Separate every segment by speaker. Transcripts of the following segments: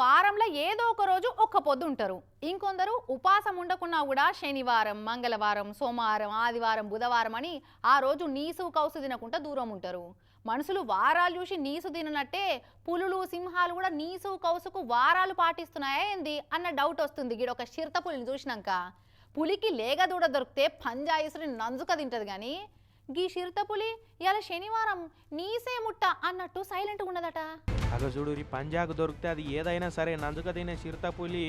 Speaker 1: వారంలో ఏదో ఒక రోజు ఒక్క పొద్దు ఉంటారు. ఇంకొందరు ఉపాసం ఉండకున్నా కూడా శనివారం, మంగళవారం, సోమవారం, ఆదివారం, బుధవారం అని ఆ రోజు నీసు కౌసు తినకుండా దూరం ఉంటారు. మనుషులు వారాలు చూసి నీసు తిననట్టే పులులు, సింహాలు కూడా నీసు కౌసుకు వారాలు పాటిస్తున్నాయా ఏంది అన్న డౌట్ వస్తుంది. గిడొక చిరుతపులిని చూసినాక. పులికి లేగదూడ దొరికితే పంజాయిసుని నంజుక తింటది కానీ గీ చిరుతపులి ఇలా శనివారం నీసే ముట్ట అన్నట్టు సైలెంట్గా ఉన్నదట.
Speaker 2: అగ చూడు పంజాకు దొరికితే అది ఏదైనా సరే నంజుక తినే చిరుతపులి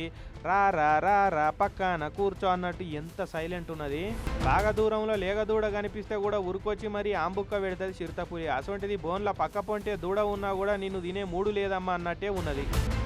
Speaker 2: రా రా రా రా పక్కన కూర్చో అన్నట్టు ఎంత సైలెంట్ ఉన్నది. బాగా దూరంలో లేగదూడ కనిపిస్తే కూడా ఉరుకొచ్చి మరి ఆంబుక్క పెడుతుంది చిరుతపులి. అటువంటిది బోన్ల పక్క పొంటే దూడ ఉన్నా కూడా నిన్ను తినే మూడు లేదమ్మా అన్నట్టే ఉన్నది.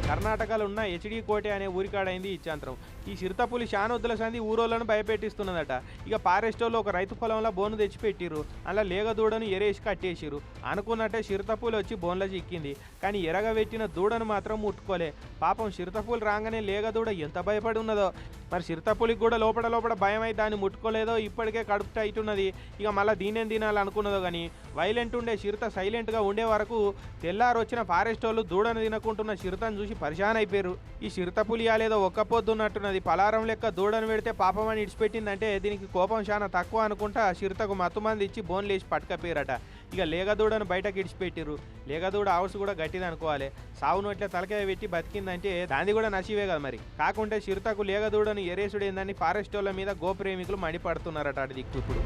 Speaker 2: కర్ణాటకలో ఉన్న హెచ్డి కోటే అనే ఊరికాడైంది ఈ చాంత్రం. ఈ చిరుతపులి శానొద్దుల సంది ఊరోళ్ళను భయపెట్టిస్తున్నదట. ఇక ఫారెస్టోలో ఒక రైతు పొలంలో బోను తెచ్చిపెట్టిర్రు. అలా లేగదూడను ఎరేసి కట్టేసిరు. అనుకున్నట్టే చిరుతపులి వచ్చి బోన్లో చిక్కింది. కానీ ఎరగబెట్టిన దూడను మాత్రం ముట్టుకోలే. పాపం చిరుతపులి రాగానే లేగదూడ ఎంత భయపడి ఉన్నదో. మరి చిరుతపులికి కూడా లోపల భయం అయి దాన్ని ముట్టుకోలేదో ఇప్పటికే కడుపు టైట్ ఉన్నది. ఇక మళ్ళీ దీనేం తినాలనుకున్నదో కానీ వైలెంట్ ఉండే చిరుత సైలెంట్గా ఉండే వరకు తెల్లారు వచ్చిన ఫారెస్ట్ వాళ్ళు దూడను తినకుంటున్న చిరుతను చూసి పరిశాన్ అయిపోయారు. ఈ చిరుతపులి లేదో ఒక్క పొద్దు ఉన్నట్టున్నది. పలారం లెక్క దూడను పెడితే పాపం అని ఇడిచిపెట్టిందంటే దీనికి కోపం చాలా తక్కువ అనుకుంటా చిరుతకు మత్తుమంది ఇచ్చి బోన్లు వేసి పట్టుకపోయారట. ఇక లేగదూడను బయటకు ఇడిచిపెట్టిరు. లేగదూడ హౌస్ కూడా గట్టిది అనుకోవాలి. సావు నోట్లే తలకాయ పెట్టి బతికిందంటే దాన్ని కూడా నసివే కదా మరి. కాకుంటే చిరుతకు లేగదూడను ఎరేసుడేందని ఫారెస్ట్ వాళ్ళ మీద గోప్రేమికులు మండిపడుతున్నారట. అటు దిక్కు ఇప్పుడు